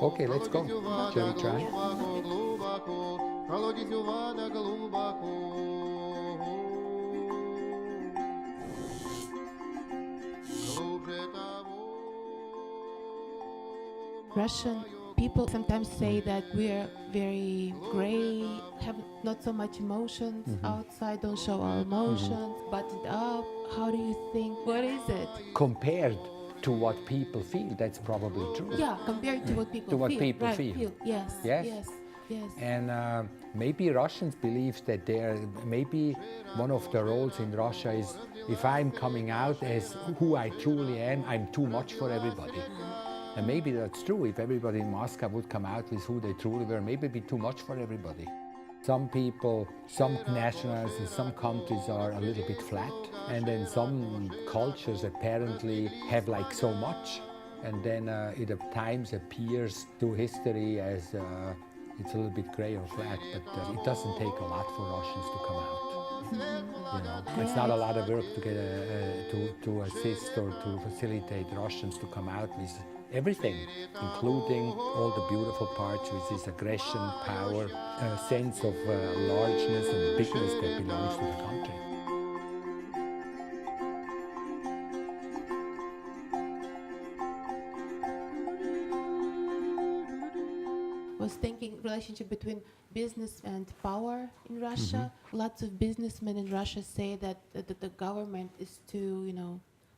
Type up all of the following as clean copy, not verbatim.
Okay, let's go. Shall we try? Russian people sometimes say that we are very gray, have not so much emotions outside, don't show our emotions, buttoned up. How do you think? What is it? Compared to what people feel, that's probably true. Yeah, compared to what people To what feel. people right, feel. Yes, Yes? yes, yes. And maybe Russians believe that maybe one of the roles in Russia is if I'm coming out as who I truly am, I'm too much for everybody. And maybe that's true. If everybody in Moscow would come out with who they truly were, maybe it'd be too much for everybody. Some people, some nationalities in some countries are a little bit flat. And then some cultures apparently have like so much. And then it at times appears to history as it's a little bit gray or flat, but it doesn't take a lot for Russians to come out. You know, it's not a lot of work to get to assist or to facilitate Russians to come out with everything, including all the beautiful parts with this aggression, power, a sense of largeness and bigness that belongs to the country. Was thinking relationship between business and power in Russia. Lots of businessmen in Russia say that the government is too,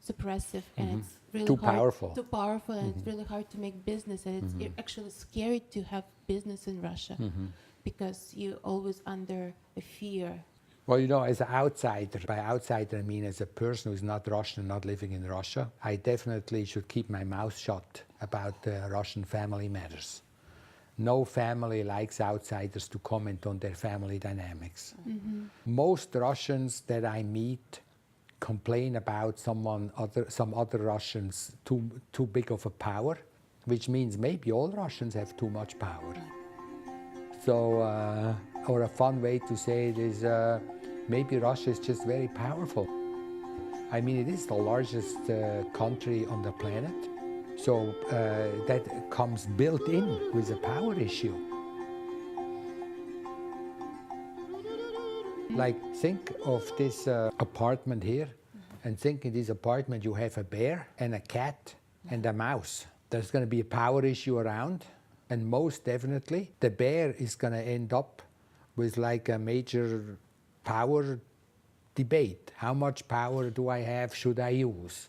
suppressive and it's really Too hard, powerful. too powerful, and it's really hard to make business, and it's actually scary to have business in Russia because you're always under a fear. Well, as an outsider, by outsider I mean as a person who's not Russian and not living in Russia, I definitely should keep my mouth shut about Russian family matters. No family likes outsiders to comment on their family dynamics. Most Russians that I meet complain about some other Russians too big of a power, which means maybe all Russians have too much power. So, or a fun way to say it is maybe Russia is just very powerful. I mean, it is the largest country on the planet. So that comes built in with a power issue. Like, think of this apartment here, and think in this apartment you have a bear and a cat and a mouse. There's going to be a power issue around, and most definitely the bear is going to end up with like a major power debate. How much power do I have? Should I use?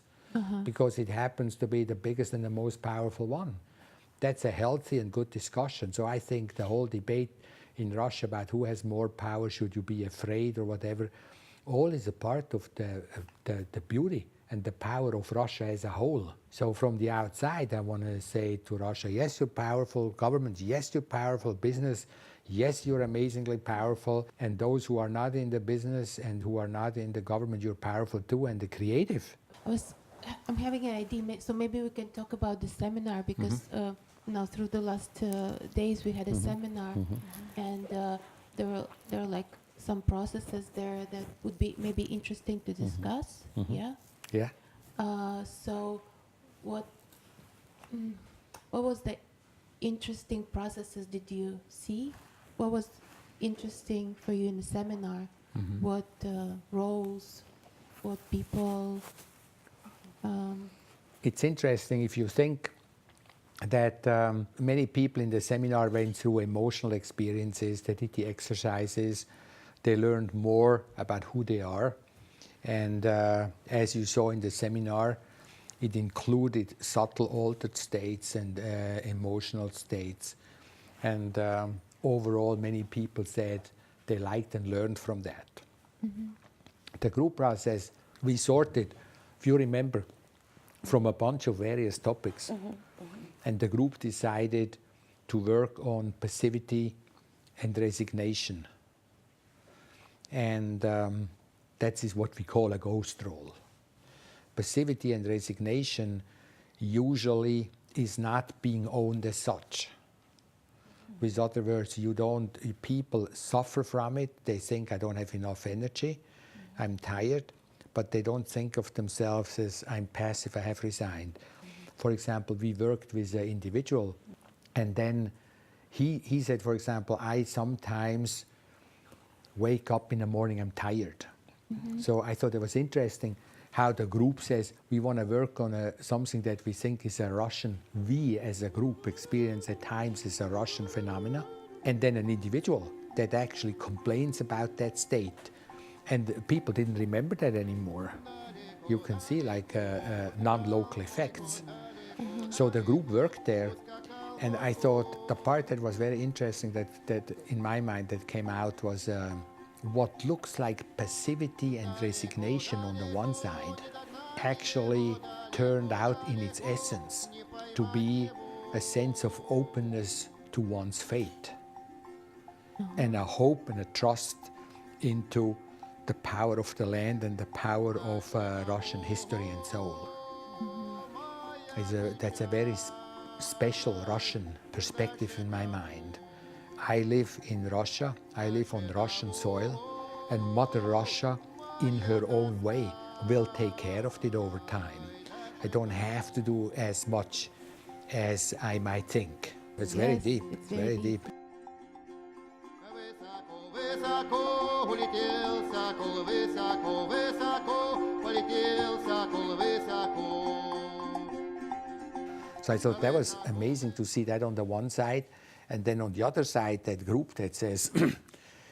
Because it happens to be the biggest and the most powerful one. That's a healthy and good discussion. So I think the whole debate in Russia about who has more power, should you be afraid or whatever, all is a part of the beauty and the power of Russia as a whole. So from the outside, I want to say to Russia, yes, you're powerful. Government, yes, you're powerful. Business, yes, you're amazingly powerful. And those who are not in the business and who are not in the government, you're powerful too, and the creative. I'm having an idea, so maybe we can talk about the seminar, because through the last days we had a seminar, and there are like some processes there that would be maybe interesting to discuss. Yeah. Yeah. So, what was the interesting processes did you see? What was interesting for you in the seminar? What roles? What people? It's interesting if you think that many people in the seminar went through emotional experiences, they did the exercises, they learned more about who they are. And as you saw in the seminar, it included subtle altered states and emotional states. And overall, many people said they liked and learned from that. The group process, we sorted, if you remember, from a bunch of various topics. And the group decided to work on passivity and resignation. And that is what we call a ghost role. Passivity and resignation usually is not being owned as such. With other words, people suffer from it. They think, I don't have enough energy, I'm tired, but they don't think of themselves as, I'm passive, I have resigned. for example, we worked with an individual, and then he said, for example, I sometimes wake up in the morning, I'm tired. So I thought it was interesting how the group says, we want to work on something that we think is a Russian, we as a group experience at times is a Russian phenomena. And then an individual that actually complains about that state. And people didn't remember that anymore. You can see like non-local effects. So the group worked there. And I thought the part that was very interesting that in my mind that came out was what looks like passivity and resignation on the one side actually turned out in its essence to be a sense of openness to one's fate and a hope and a trust into the power of the land and the power of Russian history and soul. That's a very special Russian perspective in my mind. I live in Russia, I live on Russian soil, and Mother Russia, in her own way, will take care of it over time. I don't have to do as much as I might think. It's very deep, it's very deep. So I thought that was amazing to see that on the one side, and then on the other side, that group that says,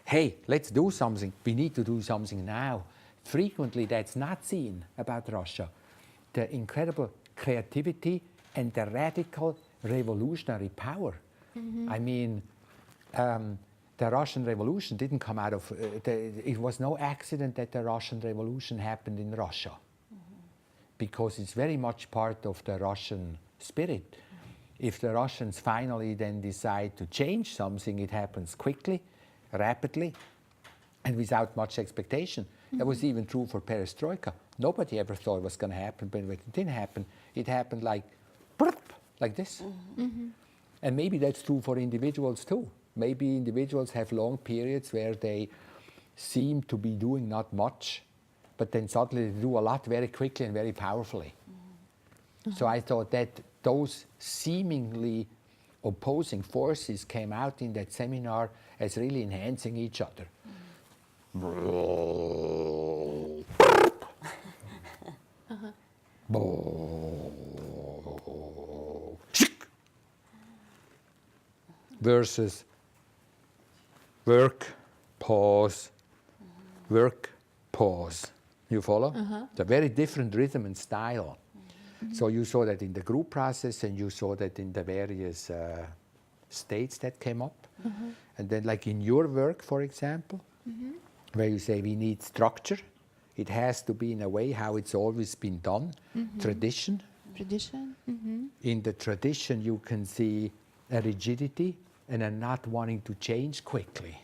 hey, let's do something. We need to do something now. Frequently, that's not seen about Russia. The incredible creativity and the radical revolutionary power. I mean, the Russian Revolution didn't come out of, it was no accident that the Russian Revolution happened in Russia. Because it's very much part of the Russian spirit. If the Russians finally then decide to change something, it happens quickly, rapidly, and without much expectation. That was even true for perestroika. Nobody ever thought it was going to happen, but when it didn't happen, it happened like this. And maybe that's true for individuals too. Maybe individuals have long periods where they seem to be doing not much, but then suddenly they do a lot very quickly and very powerfully. So I thought that those seemingly opposing forces came out in that seminar as really enhancing each other. Versus work, pause, work, pause. You follow? It's a very different rhythm and style. So you saw that in the group process, and you saw that in the various states that came up. And then like in your work, for example, where you say we need structure, it has to be in a way how it's always been done, tradition. In the tradition you can see a rigidity and a not wanting to change quickly,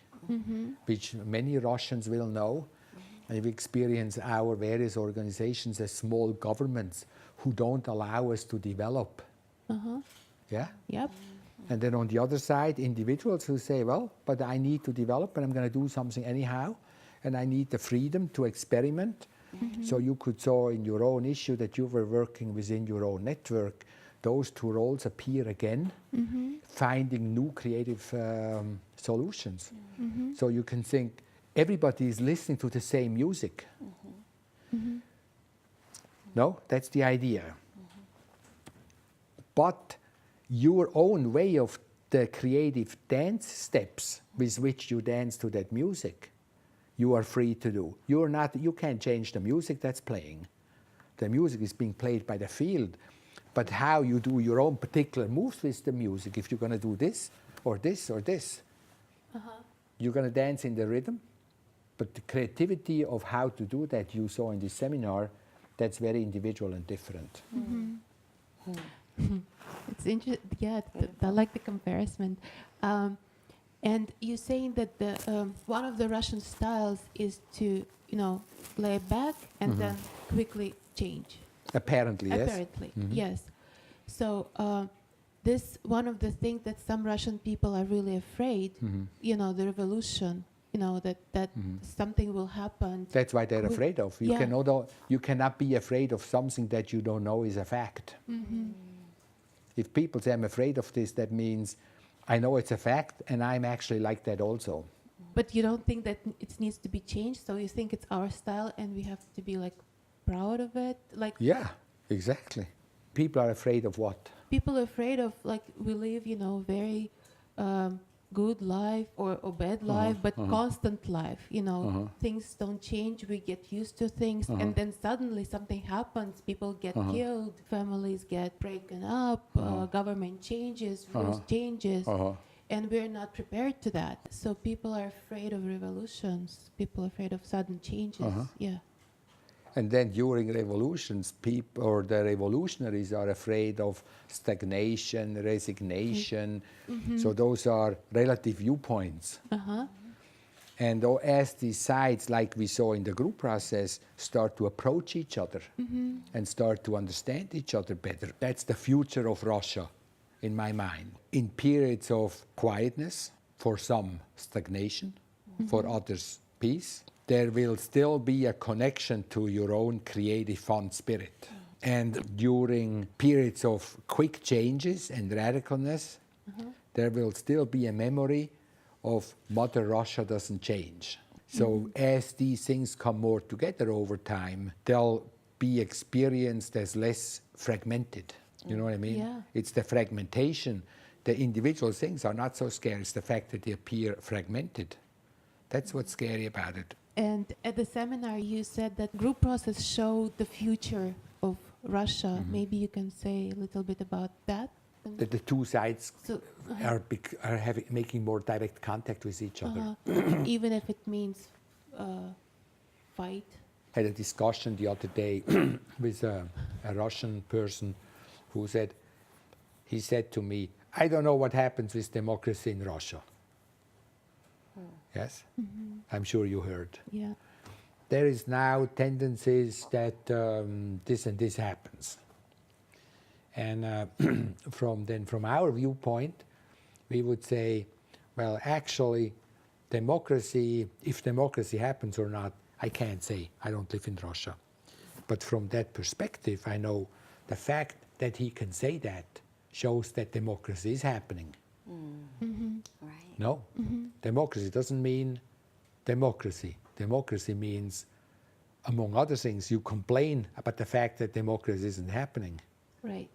which many Russians will know. And we experience our various organizations as small governments who don't allow us to develop. Yeah? Yep. And then on the other side, individuals who say, well, but I need to develop and I'm going to do something anyhow, and I need the freedom to experiment. So you could saw in your own issue that you were working within your own network, those two roles appear again, finding new creative solutions. So you can think, everybody is listening to the same music. No, that's the idea. But your own way of the creative dance steps with which you dance to that music, you are free to do. You can't change the music that's playing. The music is being played by the field. But how you do your own particular moves with the music, if you're going to do this or this or this, you're going to dance in the rhythm. But the creativity of how to do that you saw in this seminar, that's very individual and different. It's interesting. Yeah, I like the comparison. And you're saying that the one of the Russian styles is to, lay back and then quickly change. Apparently, yes. Apparently, yes. So this one of the things that some Russian people are really afraid, the revolution, that something will happen. That's why they're afraid of. You cannot be afraid of something that you don't know is a fact. If people say I'm afraid of this, that means I know it's a fact and I'm actually like that also. But you don't think that it needs to be changed? So you think it's our style and we have to be like proud of it? Like Yeah, exactly. People are afraid of what? people are afraid of, like, we live, you know, very good life or bad life, but constant life, you know, things don't change, we get used to things, and then suddenly something happens, people get killed, families get broken up, government changes, rules changes, and we're not prepared to that. So people are afraid of revolutions, people are afraid of sudden changes, yeah. And then during revolutions, people or the revolutionaries are afraid of stagnation, resignation. So those are relative viewpoints. And as these sides, like we saw in the group process, start to approach each other and start to understand each other better, that's the future of Russia, in my mind. In periods of quietness, for some stagnation, for others peace, there will still be a connection to your own creative fun spirit. And during periods of quick changes and radicalness, there will still be a memory of Mother Russia doesn't change. So as these things come more together over time, they'll be experienced as less fragmented. You know what I mean? Yeah. It's the fragmentation. The individual things are not so scary. It's the fact that they appear fragmented. That's what's scary about it. And at the seminar, you said that group process showed the future of Russia. Maybe you can say a little bit about that? That the two sides So, are making more direct contact with each other. even if it means fight? Had a discussion the other day with a Russian person who said, he said to me, I don't know what happens with democracy in Russia. Yes? I'm sure you heard. Yeah. There is now tendencies that this and this happens. And from our viewpoint, we would say, well, actually, democracy, if democracy happens or not, I can't say. I don't live in Russia. But from that perspective, I know the fact that he can say that shows that democracy is happening. Right. No, democracy doesn't mean democracy. Democracy means, among other things, you complain about the fact that democracy isn't happening. Right.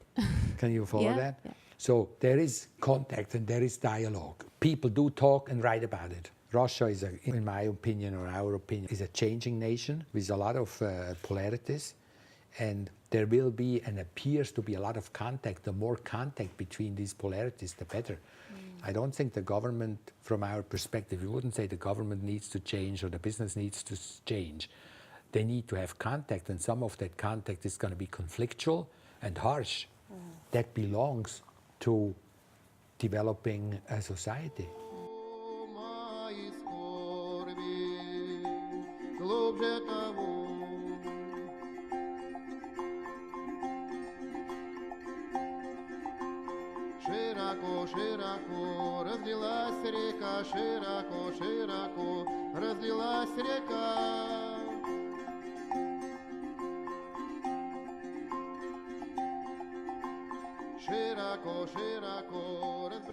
Can you follow Yeah, that? yeah. So there is contact and there is dialogue. People do talk and write about it. Russia is, in my opinion or our opinion, is a changing nation with a lot of polarities. And there will be and appears to be a lot of contact. The more contact between these polarities, the better. I don't think the government, from our perspective, we wouldn't say the government needs to change or the business needs to change. They need to have contact, and some of that contact is going to be conflictual and harsh. That belongs to developing a society. Широко, широко разлилась река, широко, широко разлилась река. Широко, широко разлилась